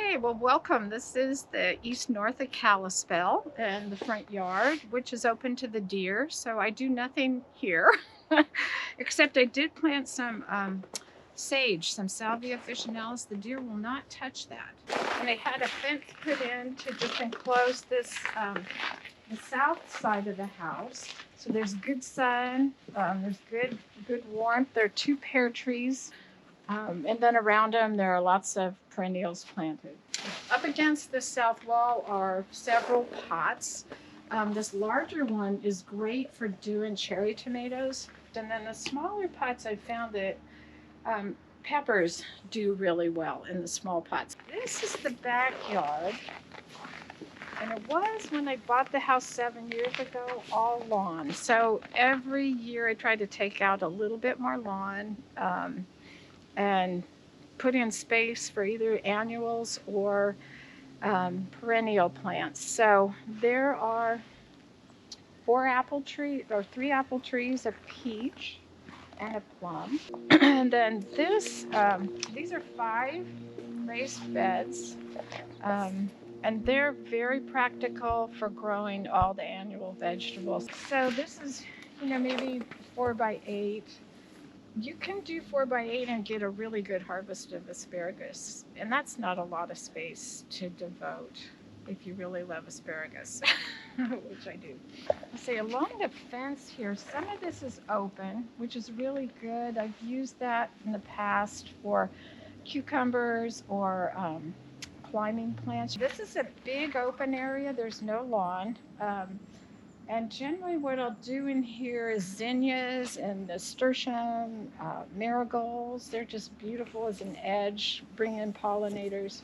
Okay, well, welcome. This is the east north of Kalispell and the front yard, which is open to the deer. So I do nothing here, except I did plant some sage, some Salvia officinalis. The deer will not touch that. And I had a fence put in to just enclose this, the south side of the house. So there's good sun, there's good warmth. There are two pear trees. And then around them, there are lots of perennials planted. Up against the south wall are several pots. This larger one is great for doing cherry tomatoes. And then the smaller pots, I found that peppers do really well in the small pots. This is the backyard. And it was, when I bought the house 7 years ago, all lawn. So every year I try to take out a little bit more lawn. And put in space for either annuals or perennial plants. So there are 3 apple trees, a peach, and a plum. And then these are 5 raised beds. And they're very practical for growing all the annual vegetables. So this is, maybe 4 by 8. You can do 4 by 8 and get a really good harvest of asparagus. And that's not a lot of space to devote if you really love asparagus, which I do. See, along the fence here, some of this is open, which is really good. I've used that in the past for cucumbers or climbing plants. This is a big open area. There's no lawn. And generally what I'll do in here is zinnias and nasturtium, marigolds. They're just beautiful as an edge, bring in pollinators.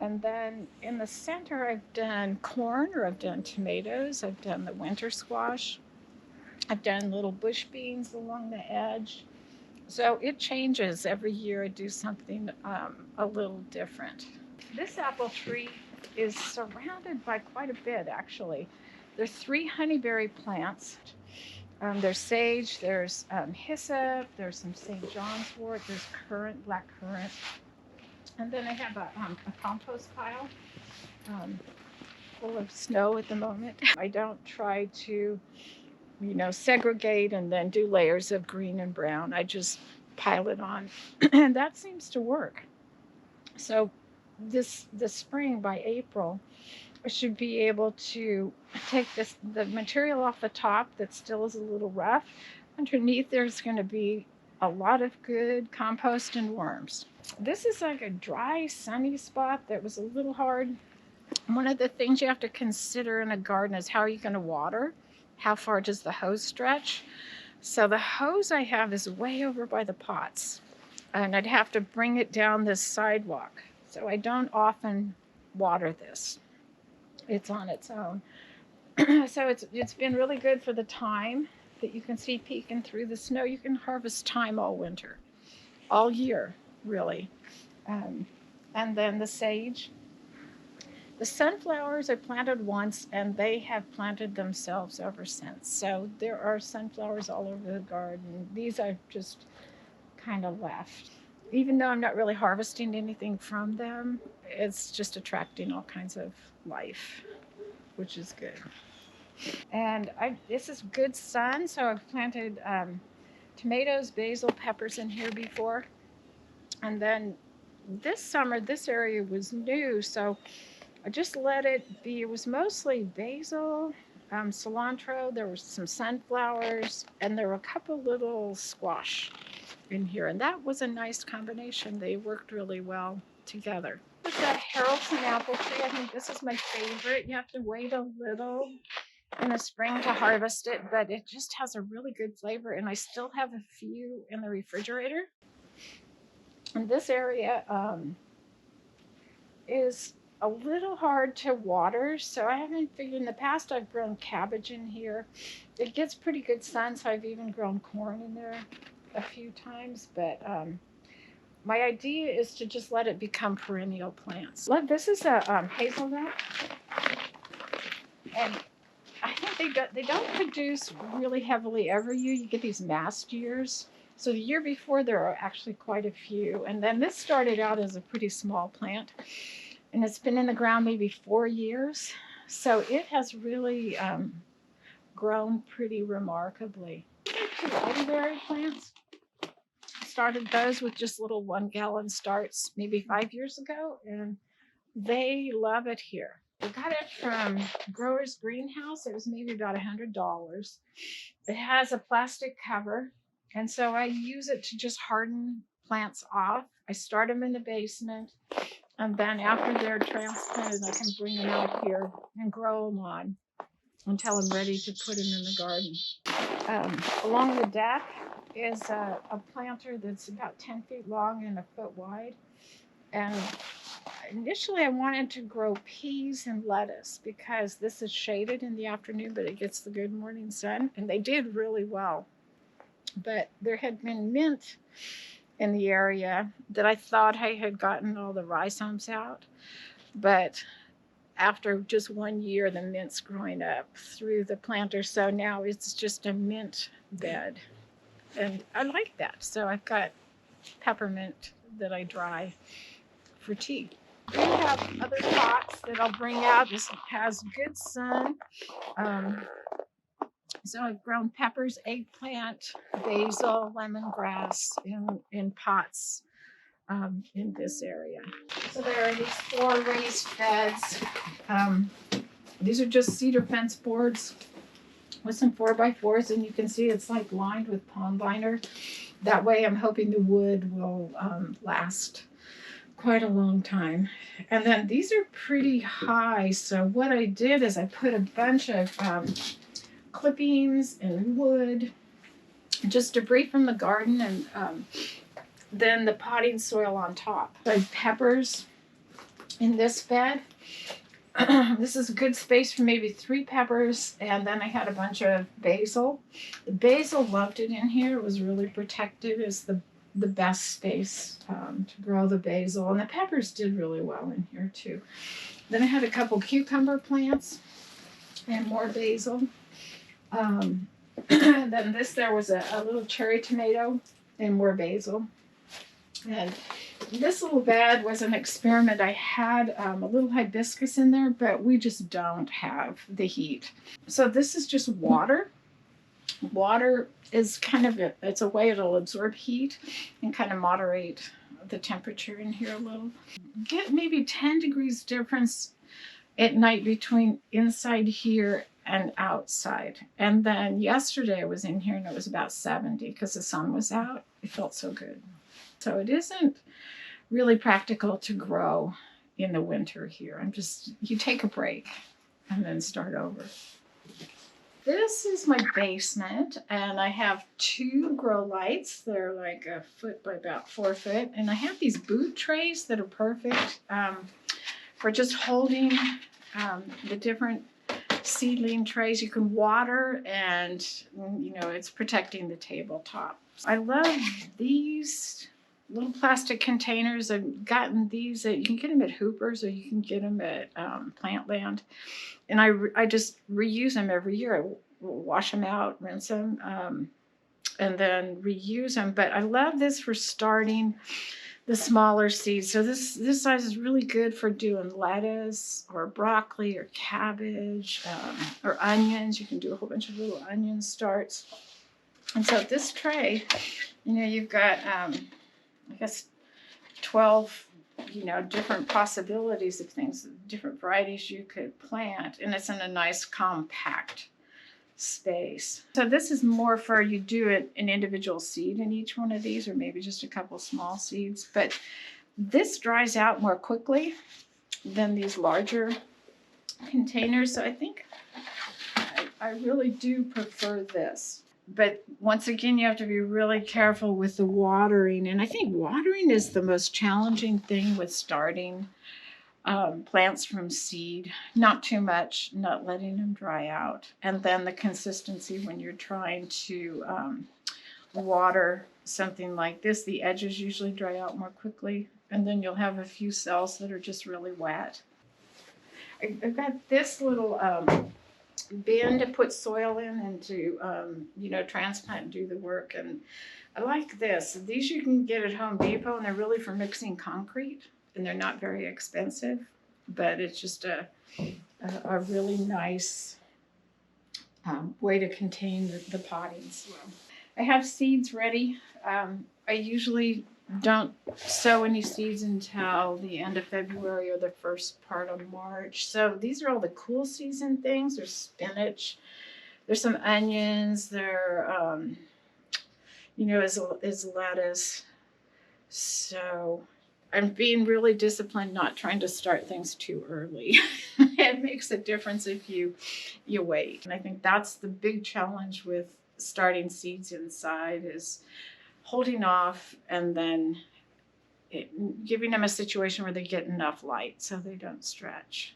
And then in the center, I've done corn, or I've done tomatoes. I've done the winter squash. I've done little bush beans along the edge. So it changes every year. I do something a little different. This apple tree is surrounded by quite a bit, actually. There's 3 honeyberry plants. There's sage, there's hyssop, there's some St. John's wort, there's black currant. And then I have a compost pile full of snow at the moment. I don't try to, segregate and then do layers of green and brown. I just pile it on, and that seems to work. So this spring, by April, I should be able to take the material off the top that still is a little rough. Underneath there's going to be a lot of good compost and worms. This is like a dry, sunny spot that was a little hard. One of the things you have to consider in a garden is how are you going to water? How far does the hose stretch? So the hose I have is way over by the pots, and I'd have to bring it down this sidewalk. So I don't often water this. It's on its own. So it's been really good for the thyme that you can see peeking through the snow. You can harvest thyme all winter, all year, really. And then the sage. The sunflowers I planted once, and they have planted themselves ever since. So there are sunflowers all over the garden. These I've just kind of left. Even though I'm not really harvesting anything from them, it's just attracting all kinds of life, which is good. And this is good sun, so I've planted tomatoes, basil, peppers in here before. And then this summer, this area was new, so I just let it be. It was mostly basil, cilantro, there were some sunflowers, and there were a couple little squash in here. And that was a nice combination. They worked really well together. With that Haraldson apple tree, I think this is my favorite. You have to wait a little in the spring to harvest it, but it just has a really good flavor. And I still have a few in the refrigerator. And this area is a little hard to water, so I haven't figured. In the past I've grown cabbage in here. It gets pretty good sun, so I've even grown corn in there a few times, but my idea is to just let it become perennial plants. This is a hazelnut, and I think they don't produce really heavily every year. You get these mast years. So the year before there are actually quite a few, and then this started out as a pretty small plant. and it's been in the ground maybe 4 years. So it has really grown pretty remarkably. Two elderberry plants. Started those with just little 1 gallon starts maybe 5 years ago, and they love it here. We got it from Growers Greenhouse. It was maybe about $100. It has a plastic cover, and so I use it to just harden plants off. I start them in the basement, and then after they're transplanted, I can bring them out here and grow them on until I'm ready to put them in the garden. Along the deck is a planter that's about 10 feet long and a foot wide. And initially I wanted to grow peas and lettuce because this is shaded in the afternoon, but it gets the good morning sun, and they did really well. But there had been mint in the area that I thought I had gotten all the rhizomes out, but after just 1 year, the mint's growing up through the planter. So now it's just a mint bed. And I like that. So I've got peppermint that I dry for tea. We have other pots that I'll bring out. This has good sun. So I've grown peppers, eggplant, basil, lemongrass in pots in this area. So there are these 4 raised beds. These are just cedar fence boards with some 4x4s, and you can see it's like lined with pond liner. That way I'm hoping the wood will last quite a long time. And then these are pretty high, so what I did is I put a bunch of clippings and wood, just debris from the garden, and then the potting soil on top. So I had peppers in this bed. This is a good space for maybe 3 peppers, and then I had a bunch of basil. The basil loved it in here. It was really protected. It's the best space to grow the basil, and the peppers did really well in here too. Then I had a couple cucumber plants and more basil. Then there was a little cherry tomato and more basil. And this little bed was an experiment. I had a little hibiscus in there, but we just don't have the heat. So this is just water. Water is kind of it's a way it'll absorb heat and kind of moderate the temperature in here a little. Get maybe 10 degrees difference at night between inside here and outside. And then yesterday I was in here and it was about 70 because the sun was out. It felt so good. So it isn't really practical to grow in the winter here. You take a break and then start over. This is my basement, and I have 2 grow lights. They're like a foot by about 4 foot. And I have these boot trays that are perfect for just holding the different seedling trays. You can water, and it's protecting the tabletop. I love these little plastic containers. I've gotten these you can get them at Hooper's, or you can get them at Plantland, and I just reuse them every year. I wash them out, rinse them, and then reuse them. But I love this for starting the smaller seeds. So this size is really good for doing lettuce or broccoli or cabbage or onions. You can do a whole bunch of little onion starts. And so this tray, you've got I guess 12, different possibilities of things, different varieties you could plant, and it's in a nice compact space. So this is more for you do an individual seed in each one of these, or maybe just a couple small seeds, but this dries out more quickly than these larger containers. So I think I really do prefer this. But once again, you have to be really careful with the watering. And I think watering is the most challenging thing with starting plants from seed. Not too much, not letting them dry out. And then the consistency when you're trying to water something like this, the edges usually dry out more quickly. And then you'll have a few cells that are just really wet. I've got this little bin to put soil in and to transplant and do the work. And I like this. These you can get at Home Depot, and they're really for mixing concrete, and they're not very expensive. but it's just a really nice way to contain the potting soil. I have seeds ready. I usually don't sow any seeds until the end of February or the first part of March. So these are all the cool season things. There's spinach, there's some onions, there, is lettuce. So I'm being really disciplined, not trying to start things too early. It makes a difference if you wait. And I think that's the big challenge with starting seeds inside is holding off and then giving them a situation where they get enough light so they don't stretch.